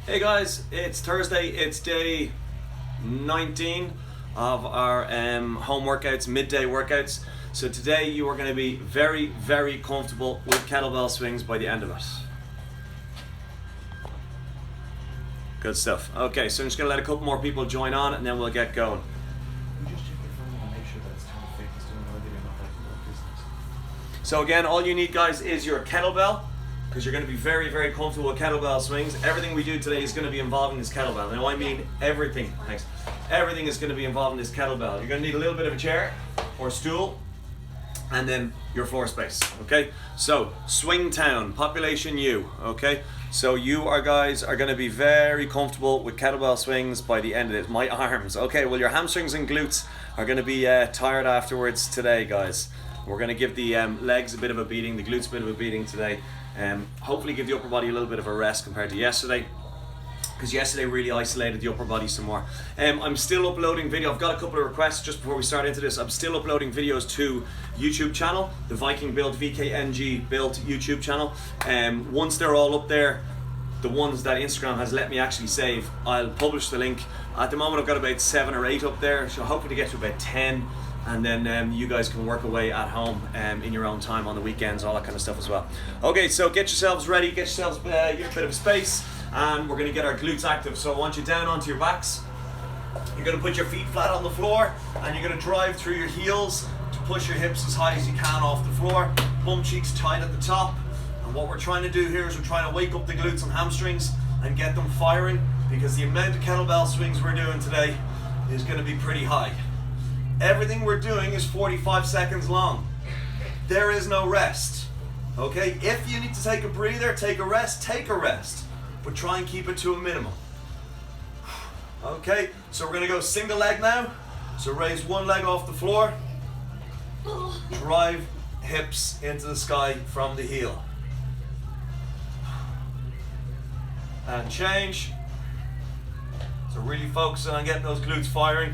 Hey guys, it's Thursday, it's day 19 of our home workouts, midday workouts. So today you are going to be very, very comfortable with kettlebell swings by the end of it. Good stuff. Okay, so I'm just going to let a couple more people join on and then we'll get going. So again, all you need, guys, is your kettlebell, because you're going to be very, very comfortable with kettlebell swings. Everything we do today is going to be involving this kettlebell. Now I mean everything, thanks. Everything is going to be involving this kettlebell. You're going to need a little bit of a chair or stool, and then your floor space, okay? So, Swing Town, population U, okay? So you guys are going to be very comfortable with kettlebell swings by the end of this. My arms, okay, well your hamstrings and glutes are going to be tired afterwards today, guys. We're going to give the legs a bit of a beating, the glutes a bit of a beating today. Hopefully give the upper body a little bit of a rest compared to yesterday, because yesterday really isolated the upper body some more. I'm still uploading video. I've got a couple of requests just before we start into this. I'm still uploading videos to YouTube channel, the Viking Built, VKNG Built YouTube channel. Once they're all up there, the ones that Instagram has let me actually save, I'll publish the link. At the moment I've got about 7 or 8 up there, so hoping to get to about 10. And then you guys can work away at home in your own time on the weekends, all that kind of stuff as well. Okay, so get yourselves ready, get yourselves a bit of space, and we're going to get our glutes active. So I want you down onto your backs. You're going to put your feet flat on the floor, and you're going to drive through your heels to push your hips as high as you can off the floor. Bum cheeks tight at the top. And what we're trying to do here is we're trying to wake up the glutes and hamstrings and get them firing, because the amount of kettlebell swings we're doing today is going to be pretty high. Everything we're doing is 45 seconds long. There is no rest, okay? If you need to take a breather, take a rest, but try and keep it to a minimum. Okay, so we're gonna go single leg now. So raise one leg off the floor, drive hips into the sky from the heel. And change. So really focusing on getting those glutes firing.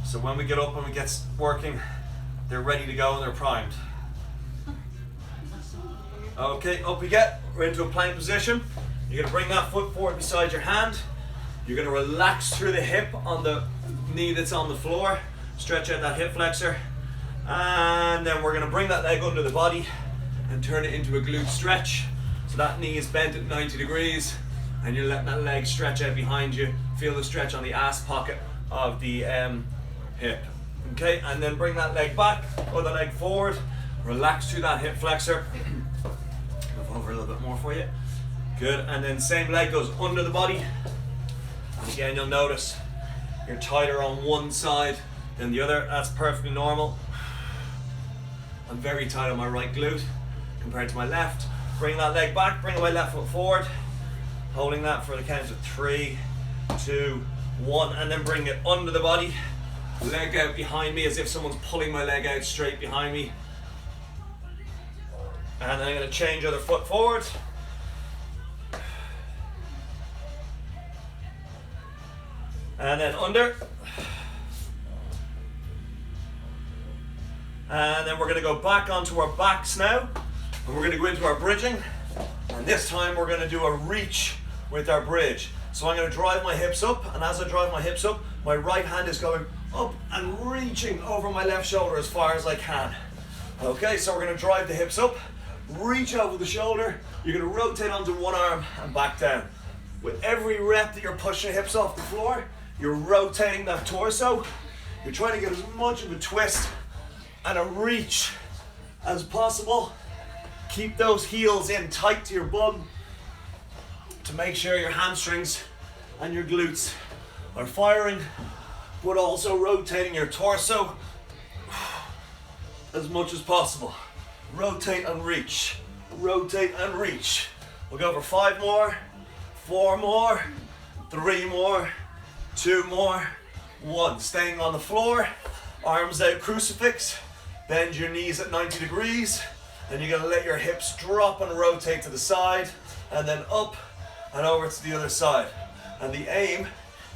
So when we get up and we get working, they're ready to go and they're primed. Okay, up we get. We're into a plank position. You're going to bring that foot forward beside your hand. You're going to relax through the hip on the knee that's on the floor. Stretch out that hip flexor. And then we're going to bring that leg under the body and turn it into a glute stretch. So that knee is bent at 90 degrees and you're letting that leg stretch out behind you. Feel the stretch on the ass pocket of the hip. Okay, and then bring that leg back or the leg forward, relax through that hip flexor. Move over a little bit more for you. Good, and then same leg goes under the body, and again you'll notice you're tighter on one side than the other. That's perfectly normal. I'm very tight on my right glute compared to my left. Bring that leg back, bring my left foot forward, holding that for the count of 3, 2, 1, and then bring it under the body. Leg out behind me as if someone's pulling my leg out straight behind me. And then I'm going to change other foot forward. And then under. And then we're going to go back onto our backs now. And we're going to go into our bridging. And this time we're going to do a reach with our bridge. So I'm going to drive my hips up, and as I drive my hips up, my right hand is going up and reaching over my left shoulder as far as I can. Okay, so we're going to drive the hips up, reach over the shoulder, you're going to rotate onto one arm and back down. With every rep that you're pushing the hips off the floor, you're rotating that torso, you're trying to get as much of a twist and a reach as possible. Keep those heels in tight to your bum to make sure your hamstrings and your glutes are firing, but also rotating your torso as much as possible. Rotate and reach, rotate and reach. We'll go for 5 more, 4 more, 3 more, 2 more, 1. Staying on the floor, arms out crucifix, bend your knees at 90 degrees, and you're gonna let your hips drop and rotate to the side, and then up and over to the other side. And the aim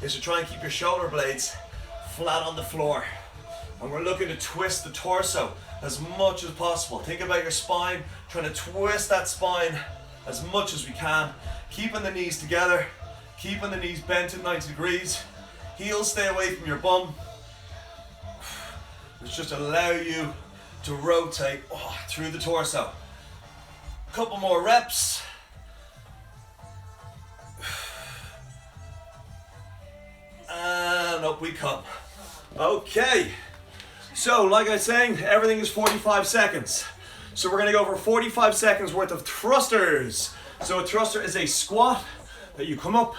is to try and keep your shoulder blades flat on the floor. And we're looking to twist the torso as much as possible. Think about your spine, trying to twist that spine as much as we can, keeping the knees together, Keeping the knees bent at 90 degrees. Heels stay away from your bum. Which just allow you to rotate through the torso. Couple more reps. And up we come. Okay. So, like I was saying, everything is 45 seconds. So we're gonna go for 45 seconds worth of thrusters. So a thruster is a squat that you come up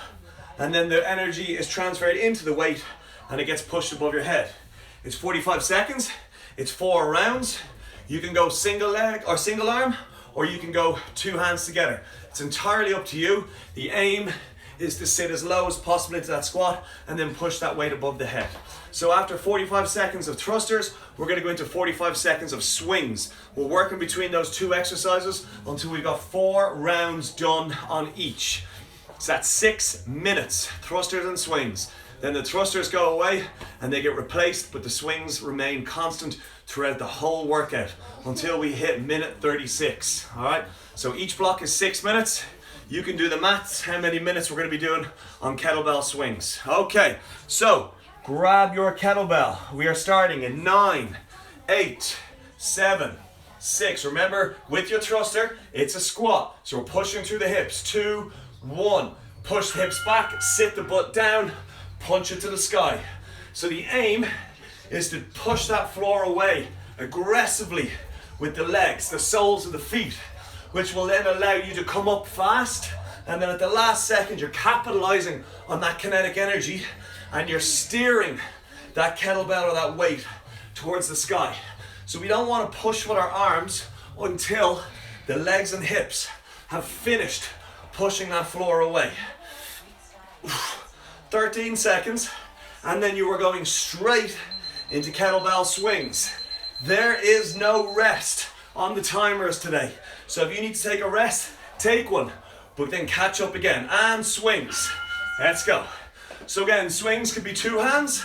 and then the energy is transferred into the weight and it gets pushed above your head. It's 45 seconds, it's 4 rounds. You can go single leg or single arm, or you can go 2 hands together. It's entirely up to you. The aim is to sit as low as possible into that squat and then push that weight above the head. So after 45 seconds of thrusters, we're gonna go into 45 seconds of swings. We're working between those 2 exercises until we've got 4 rounds done on each. So that's 6 minutes, thrusters and swings. Then the thrusters go away and they get replaced, but the swings remain constant throughout the whole workout until we hit minute 36, all right? So each block is 6 minutes. You can do the maths, how many minutes we're gonna be doing on kettlebell swings. Okay, so grab your kettlebell. We are starting in 9, 8, 7, 6. Remember, with your thruster, it's a squat. So we're pushing through the hips. 2, 1. Push the hips back, sit the butt down, punch it to the sky. So the aim is to push that floor away aggressively with the legs, the soles of the feet, which will then allow you to come up fast, and then at the last second you're capitalizing on that kinetic energy and you're steering that kettlebell or that weight towards the sky. So we don't want to push with our arms until the legs and hips have finished pushing that floor away. 13 seconds, and then you are going straight into kettlebell swings. There is no rest on the timers today. So if you need to take a rest, take one, but then catch up again. And swings. Let's go. So again, swings can be 2 hands,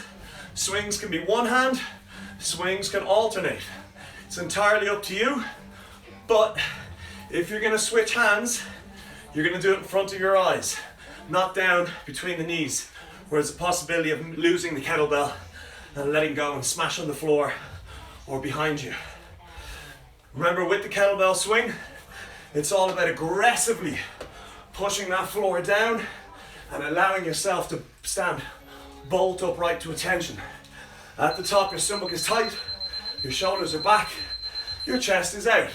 swings can be 1 hand, swings can alternate. It's entirely up to you, but if you're gonna switch hands, you're gonna do it in front of your eyes, not down between the knees, where there's a possibility of losing the kettlebell and letting go and smash on the floor or behind you. Remember, with the kettlebell swing, it's all about aggressively pushing that floor down and allowing yourself to stand bolt upright to attention. At the top, your stomach is tight, your shoulders are back, your chest is out.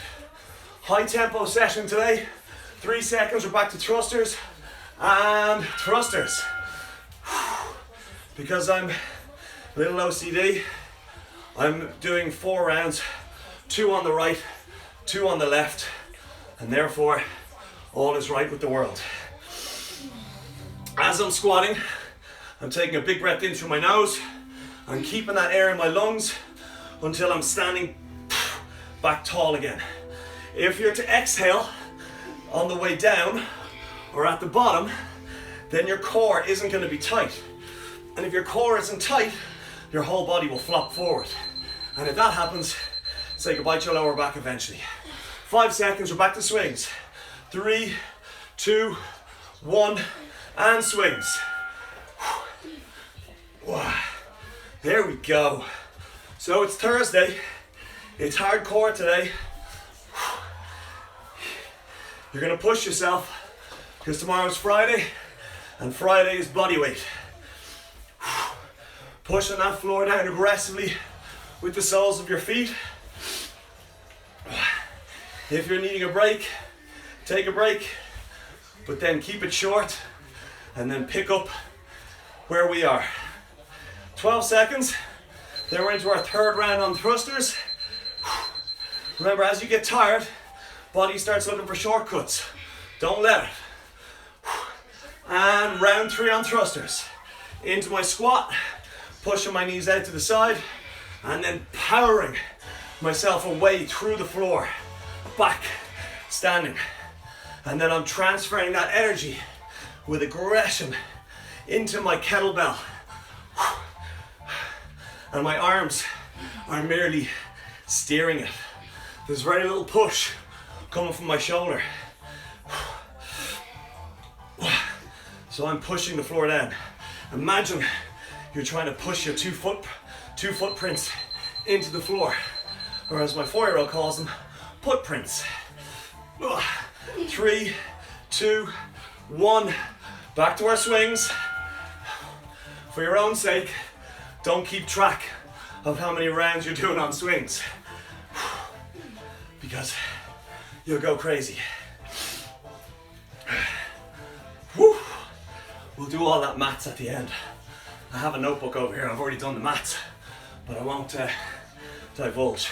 High tempo session today. 3 seconds, we're back to thrusters and thrusters. Because I'm a little OCD, I'm doing 4 rounds, 2 on the right, 2 on the left, and therefore all is right with the world. As I'm squatting, I'm taking a big breath in through my nose. I'm keeping that air in my lungs until I'm standing back tall again. If you're to exhale on the way down or at the bottom, then your core isn't going to be tight. And if your core isn't tight, your whole body will flop forward. And if that happens, say goodbye to your lower back eventually. 5 seconds, we're back to swings. 3, 2, 1, and swings. There we go. So it's Thursday. It's hardcore today. You're gonna push yourself because tomorrow's Friday and Friday is body weight. Pushing that floor down aggressively with the soles of your feet. If you're needing a break, take a break, but then keep it short and then pick up where we are. 12 seconds, then we're into our 3rd round on thrusters. Remember, as you get tired, body starts looking for shortcuts. Don't let it. And round 3 on thrusters. Into my squat, pushing my knees out to the side, and then powering myself away through the floor, back, standing. And then I'm transferring that energy with aggression into my kettlebell. And my arms are merely steering it. There's very little push coming from my shoulder. So I'm pushing the floor down. Imagine you're trying to push your two footprints into the floor, or as my 4-year-old calls them, footprints. 3, 2, 1. Back to our swings. For your own sake, don't keep track of how many rounds you're doing on swings, because you'll go crazy. We'll do all that maths at the end. I have a notebook over here. I've already done the maths, but I won't divulge.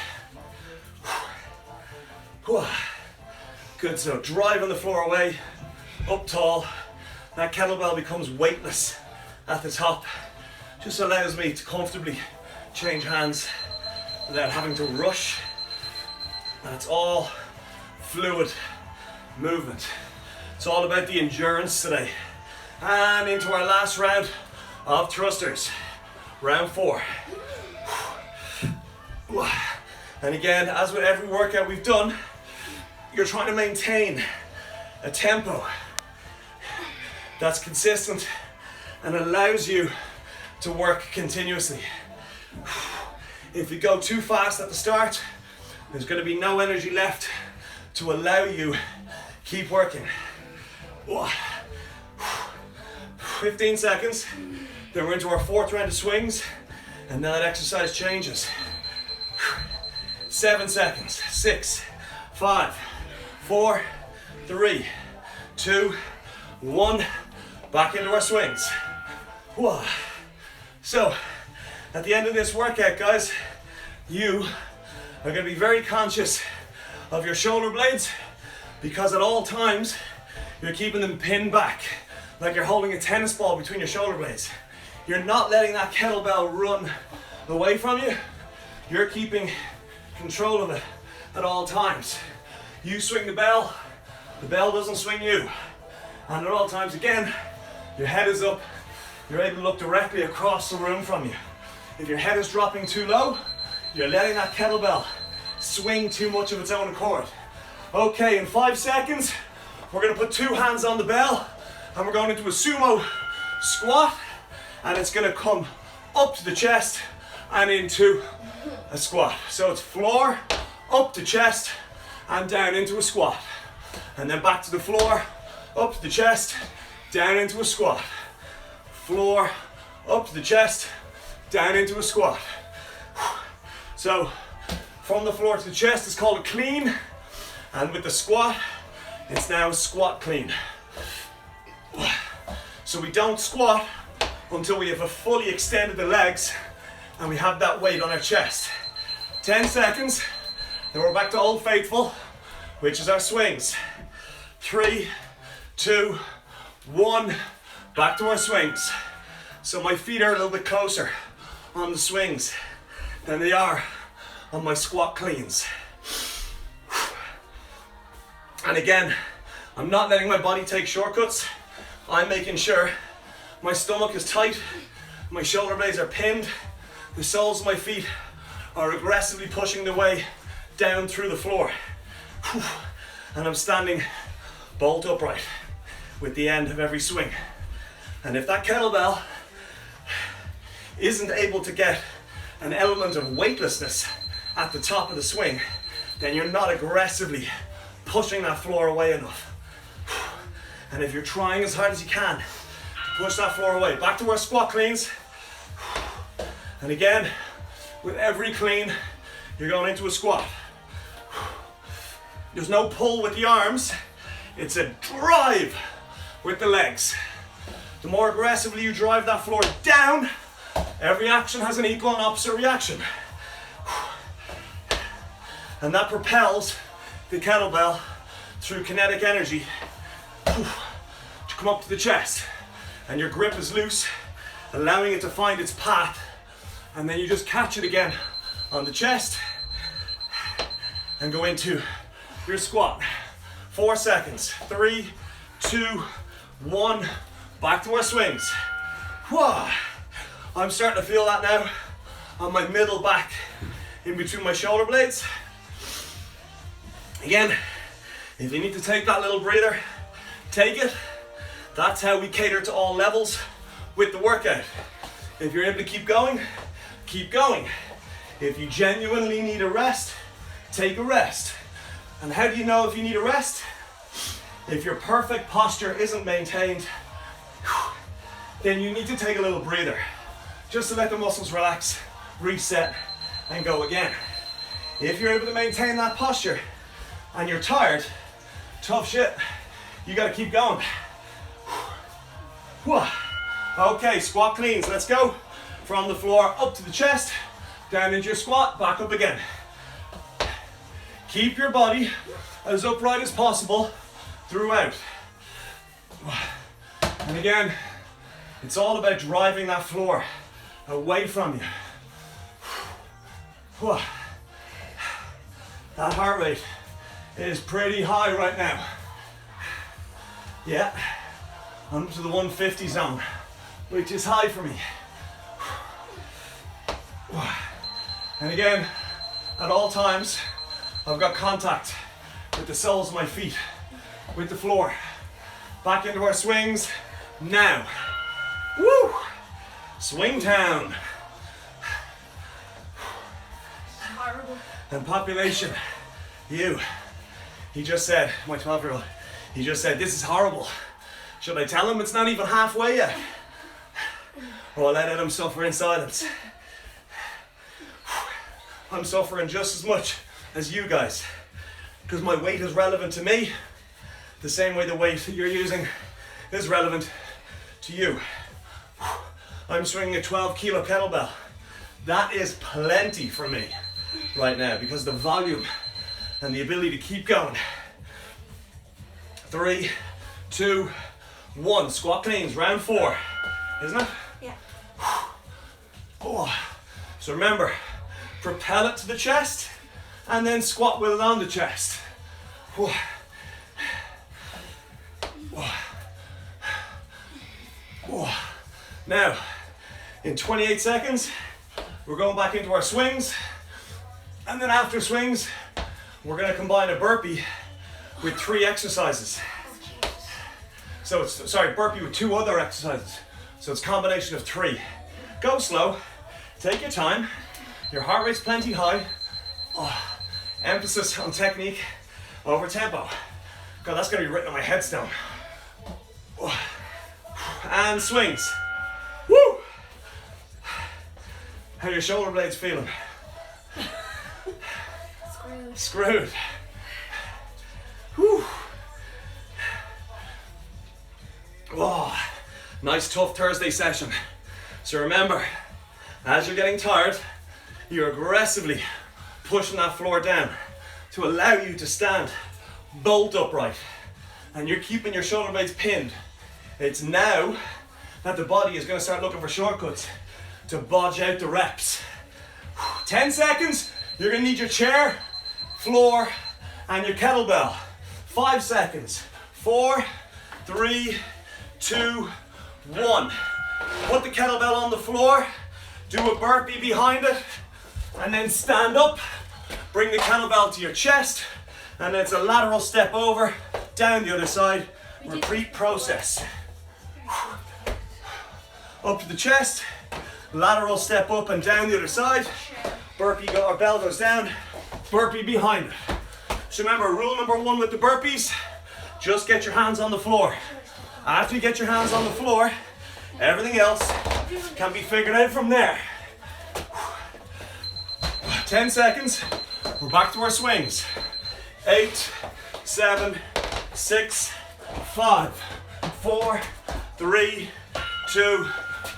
Good, so driving the floor away, up tall. That kettlebell becomes weightless at the top. Just allows me to comfortably change hands without having to rush. And it's all fluid movement. It's all about the endurance today. And into our last round of thrusters, round 4. And again, as with every workout we've done, you're trying to maintain a tempo that's consistent and allows you to work continuously. If you go too fast at the start, there's going to be no energy left to allow you keep working. 15 seconds, then we're into our 4th round of swings, and now that exercise changes. 7 seconds, 6, 5, 4, 3, 2, 1, back into our swings. So, at the end of this workout, guys, you are going to be very conscious of your shoulder blades, because at all times, you're keeping them pinned back, like you're holding a tennis ball between your shoulder blades. You're not letting that kettlebell run away from you. You're keeping control of it at all times. You swing the bell doesn't swing you. And at all times, again, your head is up. You're able to look directly across the room from you. If your head is dropping too low, you're letting that kettlebell swing too much of its own accord. Okay, in 5 seconds, we're gonna put 2 hands on the bell, and we're going into a sumo squat, and it's gonna come up to the chest and into a squat. So it's floor, up to chest, and down into a squat. And then back to the floor, up to the chest, down into a squat. Floor, up to the chest, down into a squat. So from the floor to the chest is called a clean, and with the squat, it's now squat clean. So we don't squat until we have fully extended the legs and we have that weight on our chest. 10 seconds, then we're back to Old Faithful, which is our swings. 3, 2, 1, back to our swings. So my feet are a little bit closer on the swings than they are on my squat cleans. And again, I'm not letting my body take shortcuts. I'm making sure my stomach is tight, my shoulder blades are pinned, the soles of my feet are aggressively pushing their way down through the floor. And I'm standing bolt upright with the end of every swing. And if that kettlebell isn't able to get an element of weightlessness at the top of the swing, then you're not aggressively pushing that floor away enough. And if you're trying as hard as you can to push that floor away, back to our squat cleans. And again, with every clean, you're going into a squat. There's no pull with the arms, it's a drive with the legs. The more aggressively you drive that floor down, every action has an equal and opposite reaction. And that propels the kettlebell through kinetic energy to come up to the chest. And your grip is loose, allowing it to find its path. And then you just catch it again on the chest and go into your squat. 4 seconds. 3, 2, 1. Back to our swings. I'm starting to feel that now on my middle back in between my shoulder blades. Again, if you need to take that little breather, take it. That's how we cater to all levels with the workout. If you're able to keep going, keep going. If you genuinely need a rest, take a rest. And how do you know if you need a rest? If your perfect posture isn't maintained, then you need to take a little breather, just to let the muscles relax, reset, and go again. If you're able to maintain that posture and you're tired, tough shit, you gotta keep going. Okay, squat cleans, let's go. From the floor up to the chest, down into your squat, back up again. Keep your body as upright as possible throughout. And again, it's all about driving that floor away from you. That heart rate is pretty high right now. Yeah, I'm up to the 150 zone, which is high for me. And again, at all times, I've got contact with the soles of my feet, with the floor. Back into our swings now. Woo! Swing town. Horrible. And population, he just said, my 12-year-old, he just said, this is horrible. Should I tell him it's not even halfway yet? Or let him suffer in silence? I'm suffering just as much as you guys, because my weight is relevant to me the same way the weight that you're using is relevant to you. I'm swinging a 12-kilo kettlebell. That is plenty for me right now because the volume and the ability to keep going. 3, 2, 1. Squat cleans, round 4, isn't it? Yeah. Oh. So remember, propel it to the chest and then squat with it on the chest. Now, in 28 seconds, we're going back into our swings, and then after swings, we're going to combine a burpee with 3 exercises. So it's, burpee with 2 other exercises. So it's a combination of 3. Go slow, take your time, your heart rate's plenty high. Emphasis on technique over tempo. God, that's going to be written on my headstone. And swings. Woo! How are your shoulder blades feeling? Screwed. Whew. Oh, nice tough Thursday session. So remember, as you're getting tired, you're aggressively pushing that floor down to allow you to stand bolt upright. And you're keeping your shoulder blades pinned. It's now that the body is going to start looking for shortcuts to bodge out the reps. 10 seconds, you're going to need your chair, floor, and your kettlebell. 5 seconds. 4, 3, 2, 1. Put the kettlebell on the floor, do a burpee behind it, and then stand up. Bring the kettlebell to your chest, and then it's a lateral step over, down the other side. Repeat process. Up to the chest, lateral step up and down the other side. Burpee, our bell goes down, burpee behind it. So remember, rule number 1 with the burpees, just get your hands on the floor. After you get your hands on the floor, everything else can be figured out from there. 10 seconds, we're back to our swings. 8, 7, 6, 5, 4, 3, 2,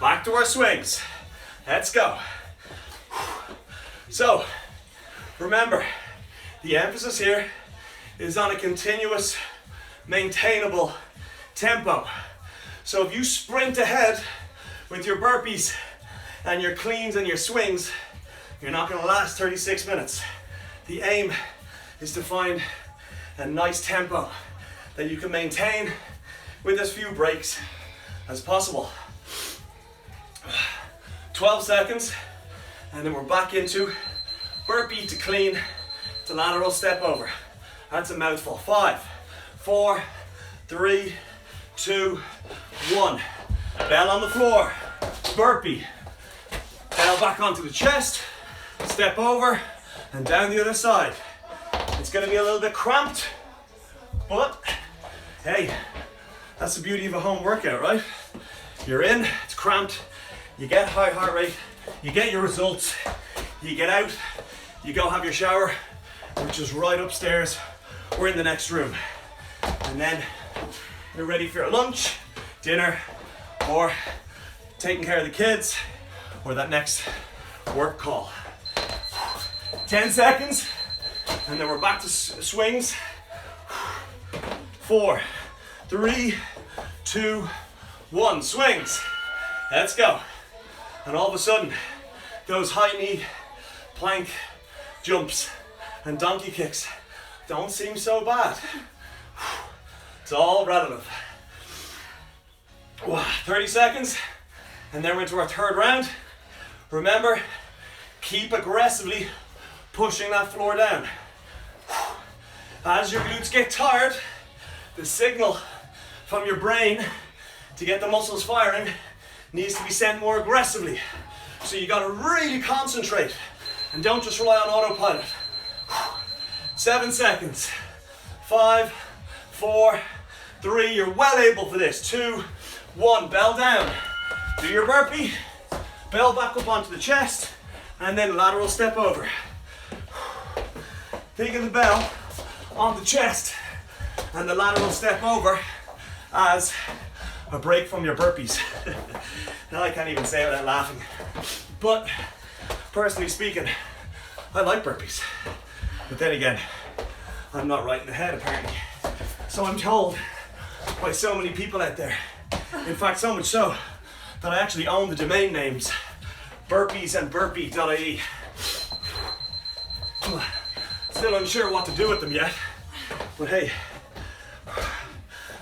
back to our swings. Let's go. So, remember, the emphasis here is on a continuous, maintainable tempo. So if you sprint ahead with your burpees and your cleans and your swings, you're not going to last 36 minutes. The aim is to find a nice tempo that you can maintain with as few breaks as possible. 12 seconds, and then we're back into burpee to clean to lateral step over. That's a mouthful. 5, 4, 3, 2, 1. Bell on the floor, burpee. Bell back onto the chest, step over, and down the other side. It's gonna be a little bit cramped, but hey, that's the beauty of a home workout, right? You're in, it's cramped, you get high heart rate, you get your results, you get out, you go have your shower, which is right upstairs, we're in the next room. And then you're ready for your lunch, dinner, or taking care of the kids, or that next work call. 10 seconds, and then we're back to swings. 4, 3, 2, 1, swings. Let's go. And all of a sudden, those high knee plank jumps and donkey kicks don't seem so bad. It's all relative. 30 seconds, and then we're into our third round. Remember, keep aggressively pushing that floor down. As your glutes get tired, the signal from your brain to get the muscles firing needs to be sent more aggressively. So you gotta really concentrate and don't just rely on autopilot. 7 seconds. 5, 4, 3, you're well able for this. 2, 1, bell down. Do your burpee, bell back up onto the chest, and then lateral step over. Think of the bell on the chest and the lateral step over as a break from your burpees. Now I can't even say it without laughing. But personally speaking, I like burpees. But then again, I'm not right in the head apparently. So I'm told by so many people out there. In fact, so much so that I actually own the domain names burpees and burpee.ie. Still unsure what to do with them yet, but hey.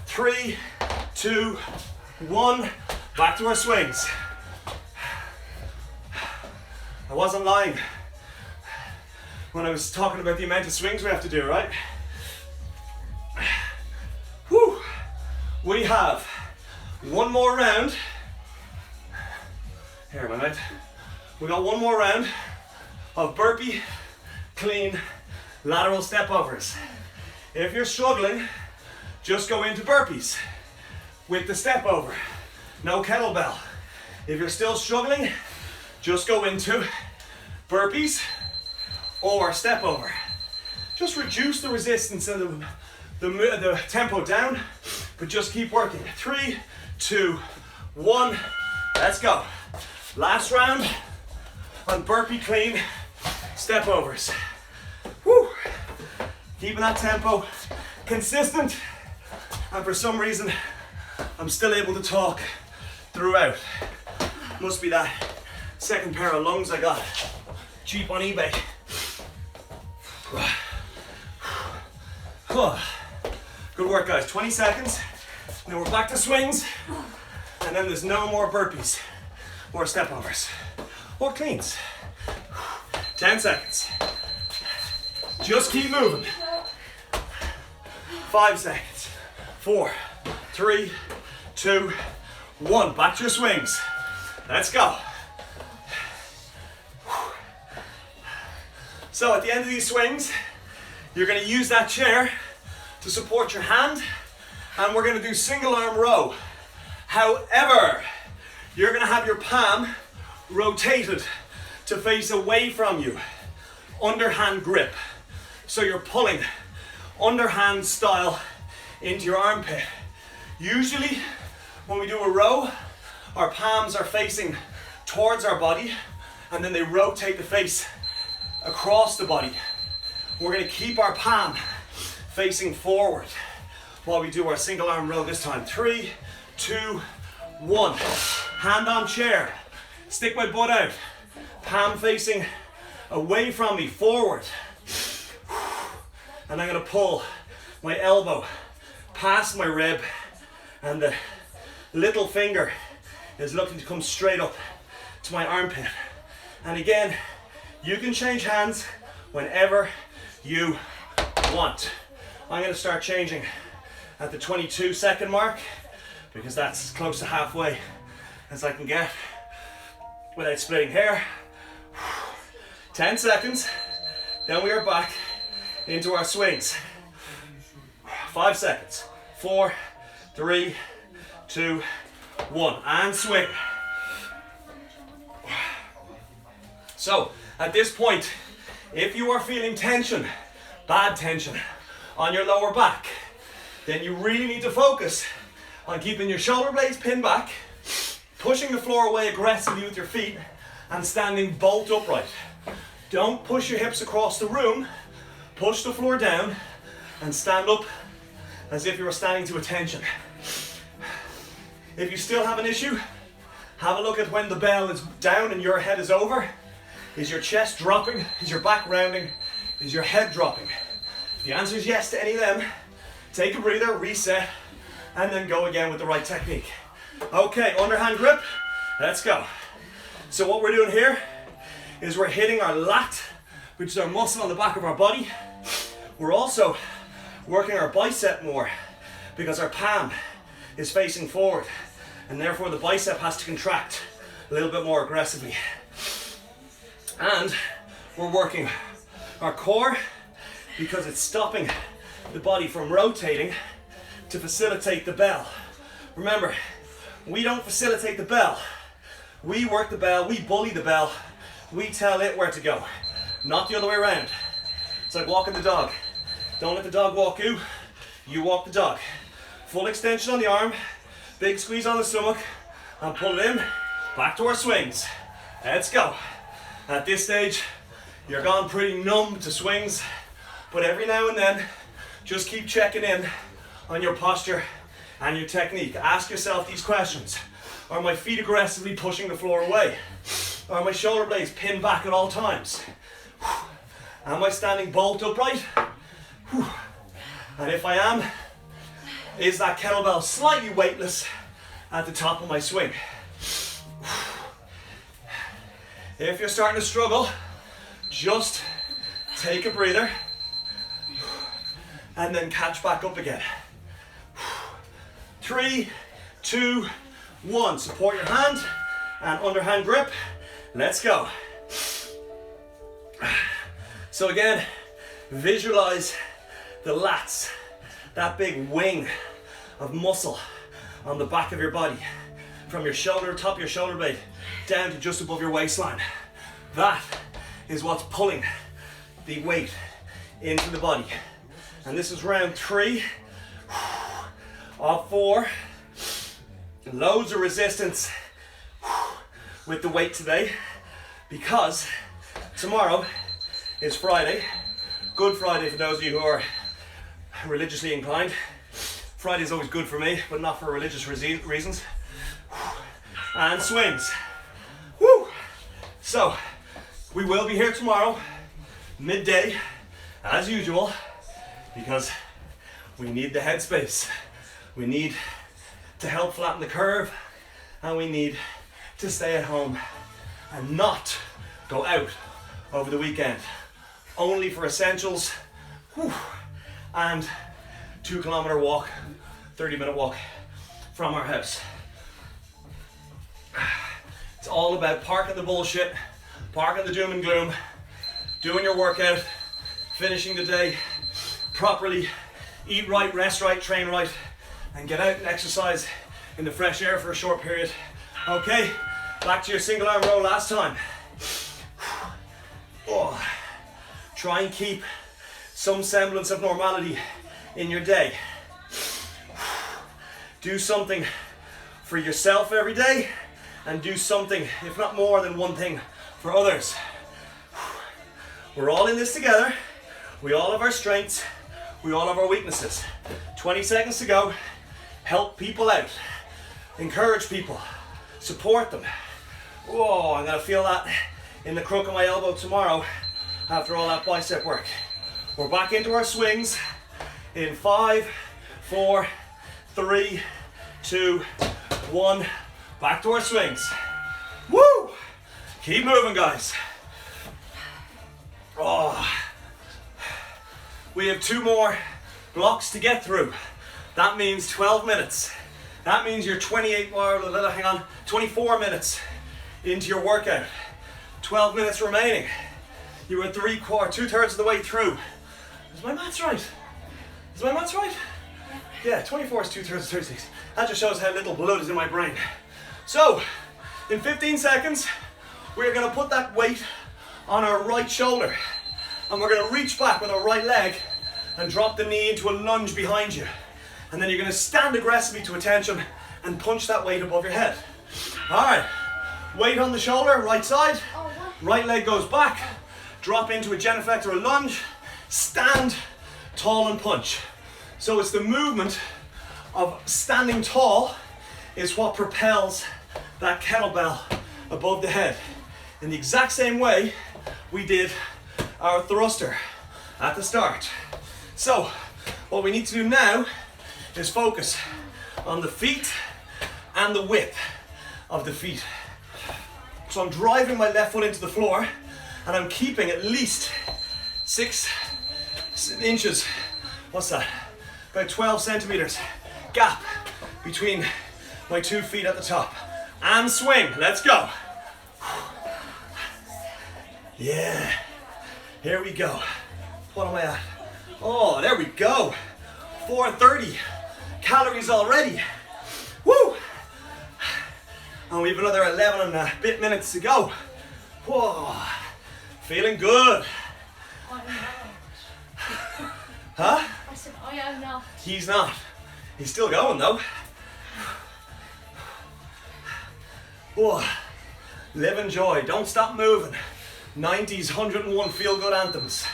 3, 2, 1, back to our swings. I wasn't lying when I was talking about the amount of swings we have to do, right? Whew. We have one more round. Here, my mate. We got one more round of burpee, clean, lateral step overs. If you're struggling, just go into burpees with the step over. No kettlebell. If you're still struggling, just go into burpees or step over. Just reduce the resistance and the tempo down, but just keep working. 3, 2, 1, let's go. Last round on burpee clean step overs. Woo. Keeping that tempo consistent, and for some reason I'm still able to talk throughout. Must be that second pair of lungs I got cheap on eBay. Good work, guys. 20 seconds, and then we're back to swings, and then there's no more burpees or step overs or cleans. 10 seconds. Just keep moving. 5 seconds. 4, 3, 2, 1. Back to your swings. Let's go. So at the end of these swings, you're going to use that chair to support your hand, and we're going to do single arm row. However, you're going to have your palm rotated to face away from you. Underhand grip. So you're pulling underhand style into your armpit. Usually when we do a row, our palms are facing towards our body, and then they rotate the face across the body. We're going to keep our palm facing forward while we do our single arm row this time. 3, 2, 1. Hand on chair. Stick my butt out. Palm facing away from me, forward. And I'm going to pull my elbow past my rib, and the little finger is looking to come straight up to my armpit. And again, you can change hands whenever you want. I'm going to start changing at the 22-second mark, because that's as close to halfway as I can get without splitting hair. 10 seconds, then we are back into our swings. 5 seconds, 4, 3, 2, 1, and swing. So at this point, if you are feeling tension, bad tension on your lower back, then you really need to focus on keeping your shoulder blades pinned back, pushing the floor away aggressively with your feet, and standing bolt upright. Don't push your hips across the room, push the floor down, and stand up as if you were standing to attention. If you still have an issue, have a look at when the bell is down and your head is over. Is your chest dropping? Is your back rounding? Is your head dropping? If the answer is yes to any of them, take a breather, reset, and then go again with the right technique. Okay, underhand grip, let's go. So what we're doing here is we're hitting our lat, which is our muscle on the back of our body. We're also working our bicep more because our palm is facing forward, and therefore the bicep has to contract a little bit more aggressively. And we're working our core because it's stopping the body from rotating to facilitate the bell. Remember, we don't facilitate the bell. We work the bell, we bully the bell, we tell it where to go, not the other way around. It's like walking the dog. Don't let the dog walk you, you walk the dog. Full extension on the arm, big squeeze on the stomach, and pull it in, back to our swings. Let's go. At this stage, you're gone pretty numb to swings, but every now and then, just keep checking in on your posture and your technique. Ask yourself these questions. Are my feet aggressively pushing the floor away? Are my shoulder blades pinned back at all times? Am I standing bolt upright? And if I am, is that kettlebell slightly weightless at the top of my swing? If you're starting to struggle, just take a breather and then catch back up again. 3, 2, 1. Support your hand and underhand grip. Let's go. So again, visualize the lats, that big wing of muscle on the back of your body, from your shoulder, top of your shoulder blade, down to just above your waistline. That is what's pulling the weight into the body. And this is round 3 of 4. Loads of resistance with the weight today, because tomorrow is Friday. Good Friday for those of you who are religiously inclined. Friday is always good for me, but not for religious reasons. And swings. Woo! So, we will be here tomorrow, midday, as usual, because we need the headspace. We need to help flatten the curve, and we need to stay at home and not go out over the weekend. Only for essentials. Whew. And 2 kilometer walk, 30-minute walk from our house. It's all about parking the bullshit, parking the doom and gloom, doing your workout, finishing the day properly, eat right, rest right, train right, and get out and exercise in the fresh air for a short period. Okay, back to your single arm row last time. Oh. Try and keep some semblance of normality in your day. Do something for yourself every day, and do something, if not more than one thing, for others. We're all in this together. We all have our strengths. We all have our weaknesses. 20 seconds to go. Help people out. Encourage people. Support them. Whoa, I'm gonna feel that in the crook of my elbow tomorrow after all that bicep work. We're back into our swings in 5, 4, 3, 2, 1. Back to our swings. Woo! Keep moving, guys. Oh. We have 2 more blocks to get through. That means 12 minutes. That means you're 24 minutes into your workout. 12 minutes remaining. You were 2/3 of the way through. Is my maths right? Is my maths right? Yeah, 24 is 2/3 of 36. That just shows how little blood is in my brain. So, in 15 seconds, we're gonna put that weight on our right shoulder. And we're gonna reach back with our right leg and drop the knee into a lunge behind you. And then you're gonna stand aggressively to attention and punch that weight above your head. All right, weight on the shoulder, right side. Right leg goes back, drop into a genuflect or a lunge, stand tall and punch. So it's the movement of standing tall is what propels that kettlebell above the head. In the exact same way we did our thruster at the start. So what we need to do now is focus on the feet and the width of the feet. So I'm driving my left foot into the floor and I'm keeping at least 6 inches, what's that? About 12 centimeters gap between my 2 feet at the top. And swing, let's go. Yeah, here we go. What am I at? Oh, there we go. 430 calories already. Woo! And we have another 11 and a bit minutes to go. Whoa, feeling good. I am not. Huh? I said I am not. He's not. He's still going though. Whoa. Live and enjoy. Don't stop moving. 90s 101 feel good anthems.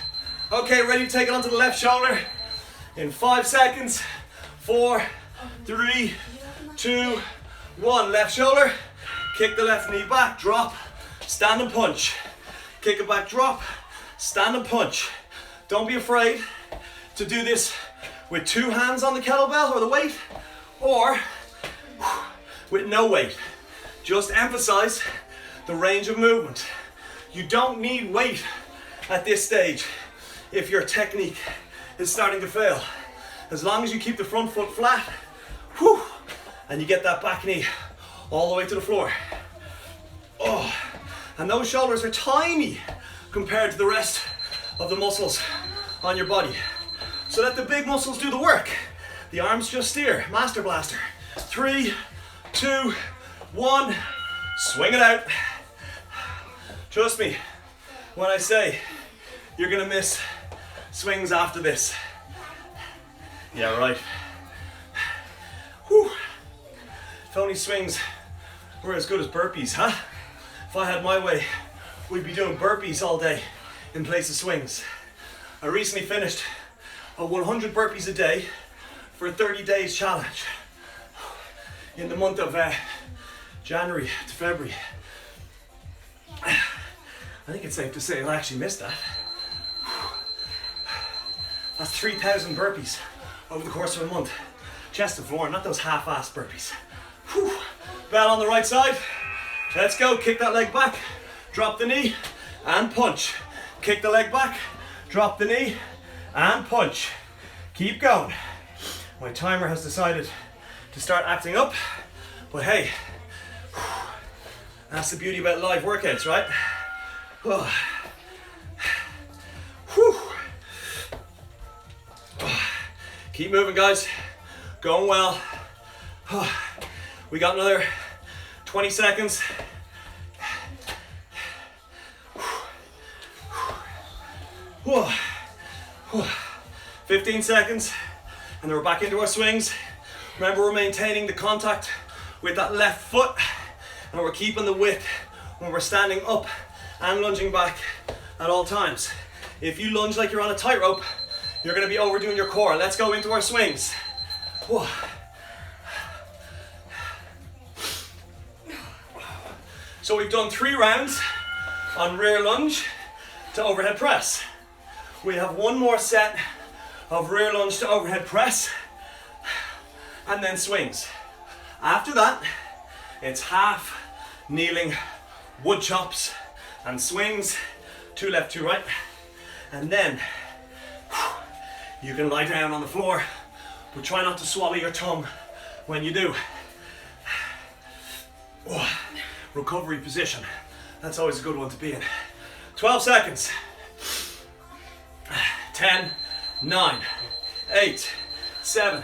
Okay, ready to take it onto the left shoulder in 5 seconds. 4, 3, 2, 1. Left shoulder. Kick the left knee back. Drop. Stand and punch. Kick it back. Drop. Stand and punch. Don't be afraid to do this with 2 hands on the kettlebell or the weight, or with no weight. Just emphasize the range of movement. You don't need weight at this stage if your technique is starting to fail. As long as you keep the front foot flat, and you get that back knee all the way to the floor. Oh, and those shoulders are tiny compared to the rest of the muscles on your body. So let the big muscles do the work. The arms just steer. Master blaster. 3, 2, 1. Swing it out. Trust me when I say you're gonna miss swings after this. Yeah, right. Whew. If only swings were as good as burpees, huh? If I had my way, we'd be doing burpees all day in place of swings. I recently finished a 100 burpees a day for a 30 days challenge in the month of January to February. I think it's safe to say I actually missed that. That's 3,000 burpees over the course of a month. Chest to floor, not those half-assed burpees. Whew. Bell on the right side. Let's go. Kick that leg back. Drop the knee and punch. Kick the leg back. Drop the knee and punch. Keep going. My timer has decided to start acting up, but hey, that's the beauty about live workouts, right? Keep moving, guys. Going well. We got another 20 seconds. 15 seconds, and then we're back into our swings. Remember, we're maintaining the contact with that left foot, and we're keeping the width when we're standing up and lunging back at all times. If you lunge like you're on a tightrope, you're going to be overdoing your core. Let's go into our swings. So we've done 3 rounds on rear lunge to overhead press. We have 1 more set of rear lunge to overhead press, and then swings. After that, it's half kneeling wood chops and swings, 2 left, 2 right, and then you can lie down on the floor, but try not to swallow your tongue when you do. Oh, recovery position. That's always a good one to be in. 12 seconds. 10, 9, 8, 7,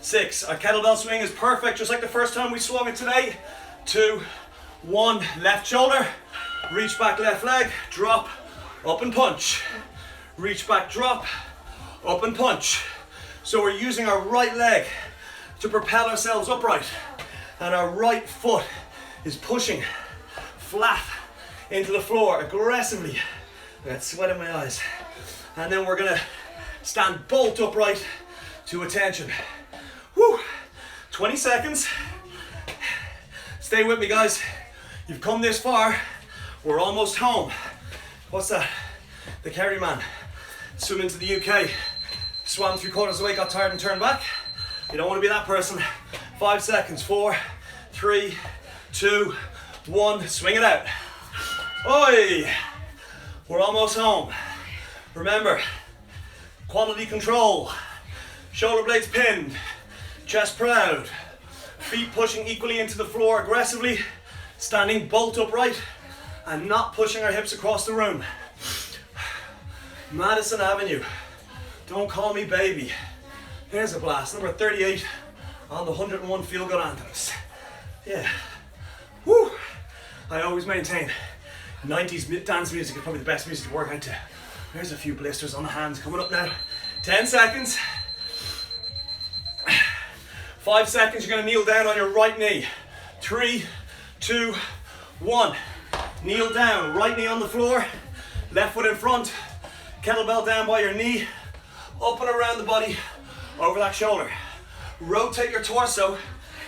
6. Our kettlebell swing is perfect, just like the first time we swung it today. 2, 1, left shoulder, reach back left leg, drop, up and punch. Reach back, drop, up and punch. So we're using our right leg to propel ourselves upright, and our right foot is pushing flat into the floor aggressively. I got sweat in my eyes. And then we're gonna stand bolt upright to attention. Woo! 20 seconds. Stay with me, guys. You've come this far. We're almost home. What's that? The Kerry man. Swimming to the UK. Swam 3/4 of the way, got tired and turned back. You don't want to be that person. 5 seconds. 4, 3, 2, 1. Swing it out. Oi! We're almost home. Remember, quality control. Shoulder blades pinned. Chest proud. Feet pushing equally into the floor aggressively. Standing bolt upright and not pushing our hips across the room. Madison Avenue. Don't call me baby. Here's a blast. Number 38 on the 101 feel good anthems. Yeah. Woo! I always maintain 90s dance music is probably the best music to work out to. There's a few blisters on the hands coming up now. 10 seconds. 5 seconds, you're gonna kneel down on your right knee. 3, 2, 1. Kneel down, right knee on the floor, left foot in front, kettlebell down by your knee, up and around the body, over that shoulder. Rotate your torso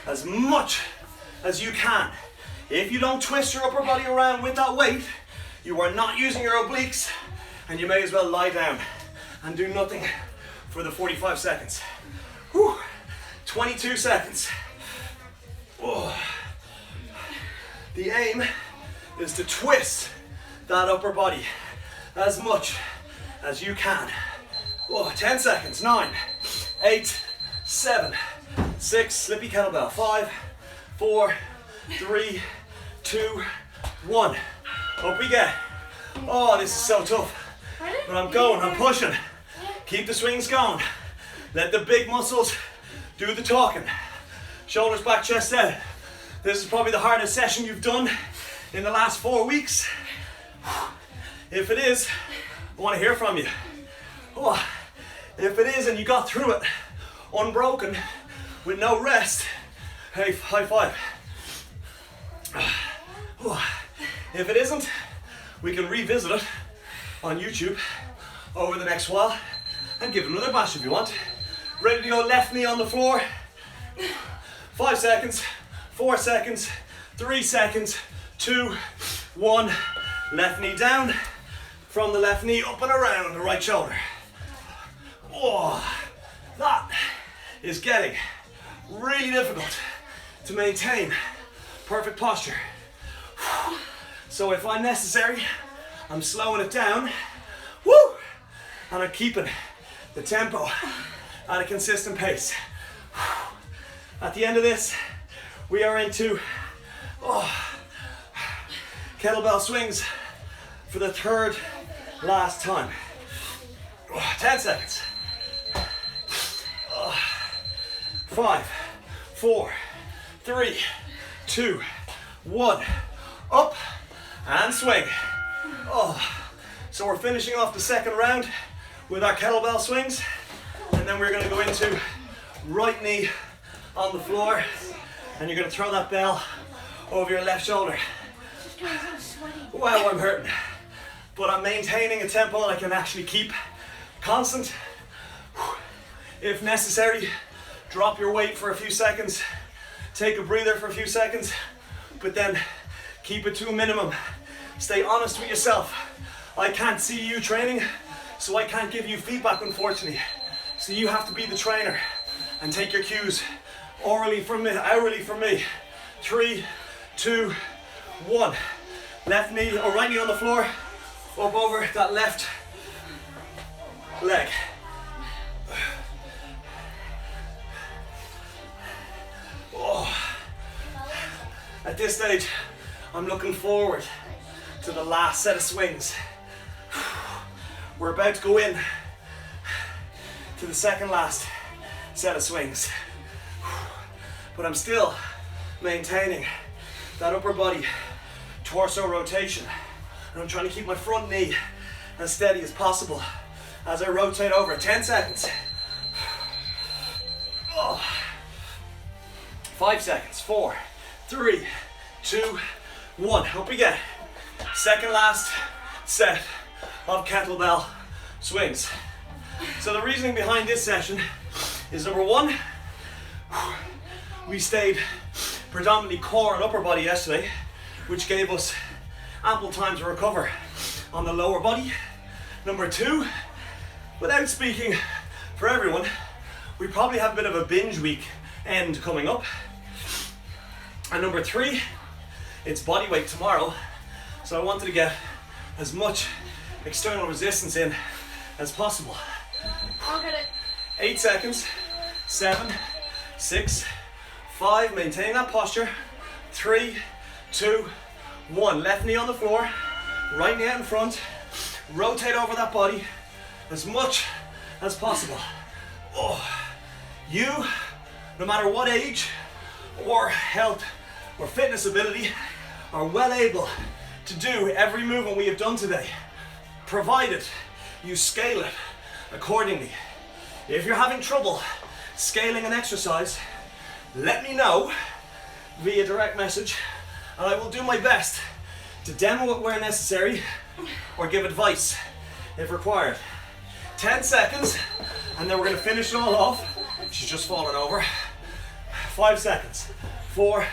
as much as you can. If you don't twist your upper body around with that weight, you are not using your obliques, and you may as well lie down and do nothing for the 45 seconds. Whew. 22 seconds. Oh. The aim is to twist that upper body as much as you can. Oh, 10 seconds. 9, 8, 7, 6, slippy kettlebell. 5, 4, 3, 2, 1. Up we get. Oh, this is so tough. But I'm going, I'm pushing. Keep the swings going. Let the big muscles do the talking. Shoulders back, chest out. This is probably the hardest session you've done in the last 4 weeks. If it is, I want to hear from you. Oh, if it is and you got through it unbroken with no rest, hey, high five. Oh, if it isn't, we can revisit it on YouTube over the next while and give it another bash if you want. Ready to go, left knee on the floor. 5 seconds, 4 seconds, 3 seconds, 2, 1. Left knee down, from the left knee up and around the right shoulder. Oh, that is getting really difficult to maintain perfect posture. So if I'm necessary, I'm slowing it down. Woo! And I'm keeping the tempo at a consistent pace. At the end of this, we are into kettlebell swings for the third last time. 10 seconds. 5, 4, 3, 2, 1. Up and swing. So we're finishing off the second round with our kettlebell swings, and then we're going to go into right knee on the floor, and you're going to throw that bell over your left shoulder. Wow, I'm hurting, but I'm maintaining a tempo I can actually keep constant. If necessary, drop your weight for a few seconds, take a breather for a few seconds, but then keep it to a minimum. Stay honest with yourself. I can't see you training, so I can't give you feedback, unfortunately. So you have to be the trainer and take your cues orally from me, hourly from me. 3, 2, 1. Left knee or right knee on the floor, up over that left leg. At this stage, I'm looking forward to the last set of swings. We're about to go in to the second last set of swings. But I'm still maintaining that upper body torso rotation. And I'm trying to keep my front knee as steady as possible as I rotate over. 10 seconds. 5 seconds. 4, 3, 2, 1. Up we get. Second last set of kettlebell swings. So the reasoning behind this session is number one, we stayed predominantly core and upper body yesterday, which gave us ample time to recover on the lower body. Number two, without speaking for everyone, we probably have a bit of a binge week end coming up. And number three, it's body weight tomorrow, so I wanted to get as much external resistance in as possible. I'll get it. 8 seconds. 7, 6, 5, maintain that posture. 3, 2, 1. Left knee on the floor, right knee out in front. Rotate over that body as much as possible. Oh. You, no matter what age or health or fitness ability, are well able to do every movement we have done today, provided you scale it accordingly. If you're having trouble scaling an exercise, let me know via direct message, and I will do my best to demo it where necessary or give advice if required. 10 seconds, and then we're going to finish it all off. She's just fallen over. 5 seconds. 4,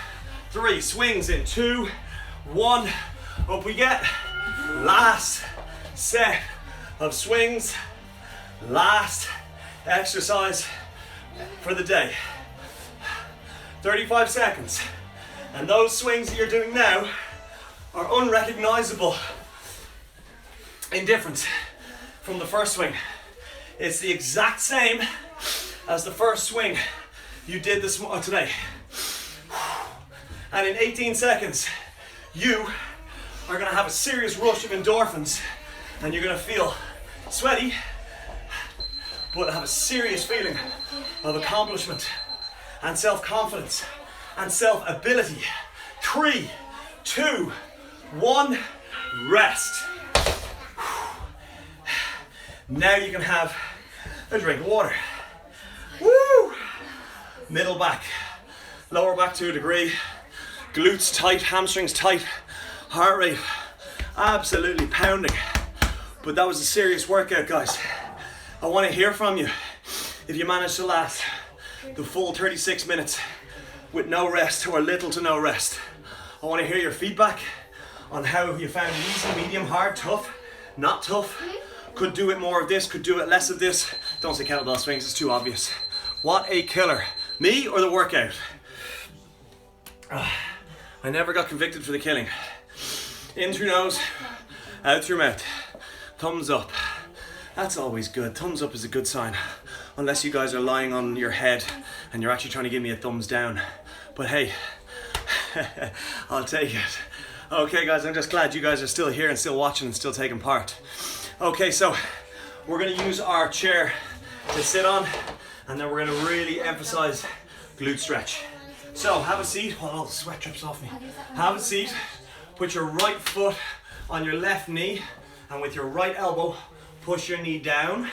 3, swings in 2, 1. Up we get. Last set of swings. Last exercise for the day. 35 seconds. And those swings that you're doing now are unrecognizable in difference from the first swing. It's the exact same as the first swing you did today. And in 18 seconds, you are going to have a serious rush of endorphins, and you're going to feel sweaty, but have a serious feeling of accomplishment and self-confidence and self-ability. 3, 2, 1, rest. Now you can have a drink of water. Woo! Middle back, lower back to a degree, glutes tight, hamstrings tight, heart rate absolutely pounding. But that was a serious workout, guys. I want to hear from you if you managed to last the full 36 minutes with no rest or little to no rest. I want to hear your feedback on how you found it easy, medium, hard, tough, not tough. Could do it more of this, could do it less of this. Don't say kettlebell swings, it's too obvious. What a killer. Me or the workout? I never got convicted for the killing. In through nose, out through mouth. Thumbs up. That's always good. Thumbs up is a good sign. Unless you guys are lying on your head and you're actually trying to give me a thumbs down. But hey, I'll take it. Okay guys, I'm just glad you guys are still here and still watching and still taking part. Okay, so we're gonna use our chair to sit on, and then we're gonna really emphasize glute stretch. So have a seat while all the sweat drips off me. Have a seat, put your right foot on your left knee, and with your right elbow, push your knee down,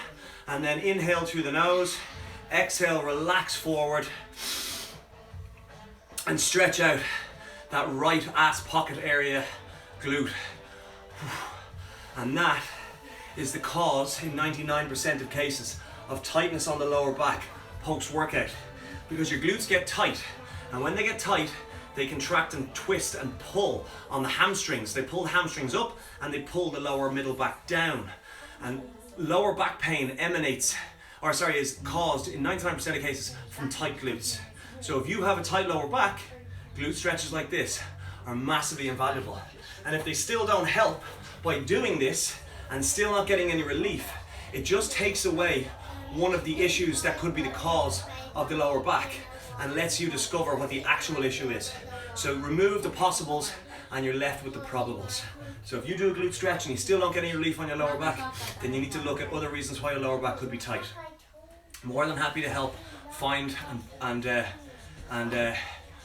and then inhale through the nose, exhale, relax forward, and stretch out that right ass pocket area glute. And that is the cause in 99% of cases of tightness on the lower back post-workout, because your glutes get tight, and when they get tight they contract and twist and pull on the hamstrings. They pull the hamstrings up and they pull the lower middle back down, and lower back pain is caused in 99% of cases from tight glutes. So if you have a tight lower back, glute stretches like this are massively invaluable. And if they still don't help by doing this and still not getting any relief, it just takes away one of the issues that could be the cause of the lower back and lets you discover what the actual issue is. So remove the possibles and you're left with the probables. So if you do a glute stretch and you still don't get any relief on your lower back, then you need to look at other reasons why your lower back could be tight. More than happy to help find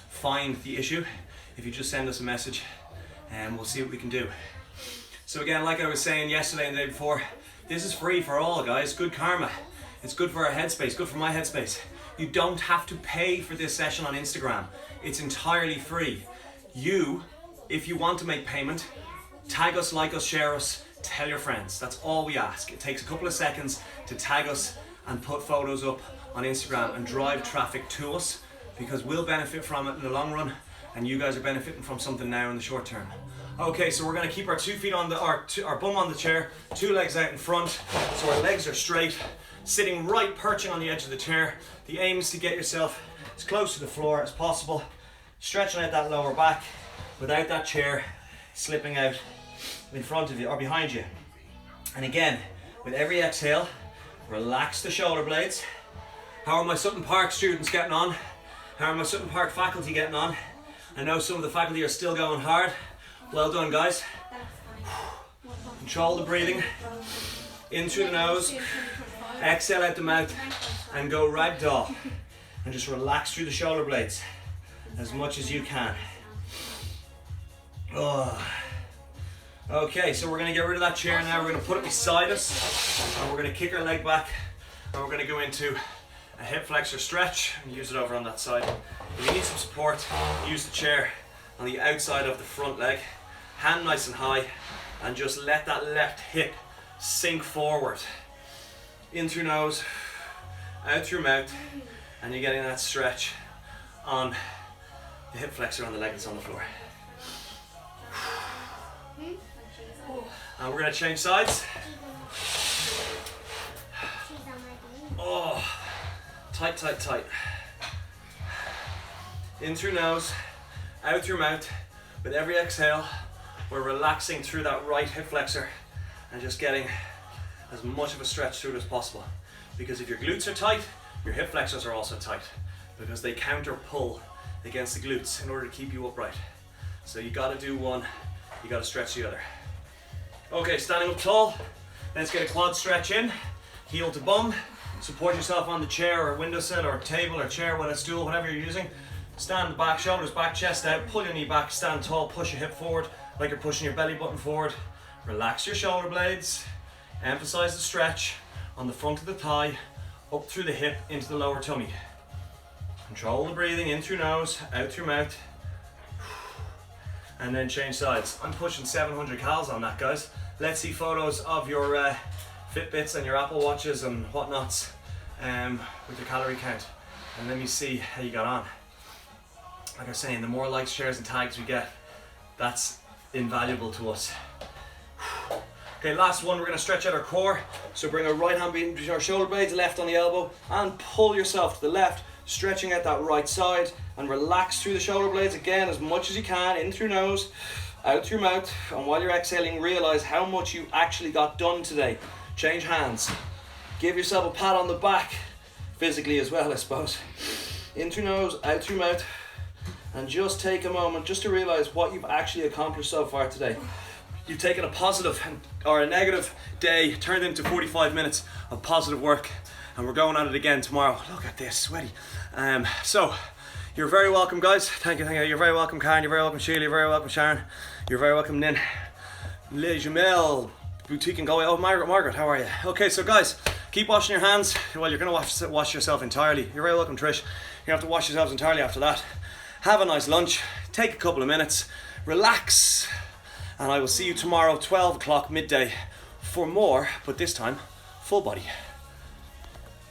find the issue. If you just send us a message and we'll see what we can do. So again, like I was saying yesterday and the day before, this is free for all, guys. Good karma. It's good for our headspace, good for my headspace. You don't have to pay for this session on Instagram. It's entirely free. You, if you want to make payment, tag us, like us, share us, tell your friends. That's all we ask. It takes a couple of seconds to tag us and put photos up on Instagram and drive traffic to us, because we'll benefit from it in the long run and you guys are benefiting from something now in the short term. Okay, so we're going to keep our 2 feet on our bum on the chair, 2 legs out in front, so our legs are straight, sitting right, perching on the edge of the chair. The aim is to get yourself as close to the floor as possible, stretching out that lower back without that chair slipping out in front of you or behind you. And again, with every exhale, relax the shoulder blades. How are my Sutton Park students getting on? How are my Sutton Park faculty getting on? I know some of the faculty are still going hard. Well done, guys. Control the breathing. In through the nose, exhale out the mouth, and go ragdoll. And just relax through the shoulder blades as much as you can. Oh. Okay, so we're going to get rid of that chair now. We're going to put it beside us, and we're going to kick our leg back, and we're going to go into a hip flexor stretch and use it over on that side. If you need some support, use the chair on the outside of the front leg, hand nice and high, and just let that left hip sink forward. In through nose, out through mouth, and you're getting that stretch on the hip flexor on the leg that's on the floor. And we're going to change sides. Oh, tight, tight, tight. In through nose, out through mouth. With every exhale, we're relaxing through that right hip flexor and just getting as much of a stretch through it as possible. Because if your glutes are tight, your hip flexors are also tight, because they counter pull against the glutes in order to keep you upright. So you got to do one, you got to stretch the other. Okay, standing up tall, let's get a quad stretch in, heel to bum, support yourself on the chair or windowsill or table or chair, whatever stool, whatever you're using. Stand back, shoulders back, chest out, pull your knee back, stand tall, push your hip forward like you're pushing your belly button forward. Relax your shoulder blades, emphasize the stretch on the front of the thigh, up through the hip into the lower tummy. Control the breathing, in through nose, out through mouth. And then change sides. I'm pushing 700 calories on that, guys. Let's see photos of your Fitbits and your Apple Watches and whatnots with your calorie count. And let me see how you got on. Like I was saying, the more likes, shares and tags we get, that's invaluable to us. Okay, last one, we're going to stretch out our core. So bring our right hand between our shoulder blades, left on the elbow, and pull yourself to the left, stretching out that right side, and relax through the shoulder blades again as much as you can, in through nose, out through mouth. And while you're exhaling, realize how much you actually got done today. Change hands. Give yourself a pat on the back, physically as well, I suppose. In through nose, out through mouth. And just take a moment just to realize what you've actually accomplished so far today. You've taken a positive or a negative day, turned into 45 minutes of positive work, and we're going at it again tomorrow. Look at this, sweaty. So you're very welcome, guys. Thank you. You're very welcome, Karen. You're very welcome, Sheila. You're very welcome, Sharon. You're very welcome, Nin. Le Jamel, Boutique and Galway. Oh, Margaret, how are you? Okay, so guys, keep washing your hands. Well, you're going to wash yourself entirely. You're very welcome, Trish. You have to wash yourselves entirely after that. Have a nice lunch. Take a couple of minutes. Relax. And I will see you tomorrow, 12 o'clock midday, for more, but this time, full body.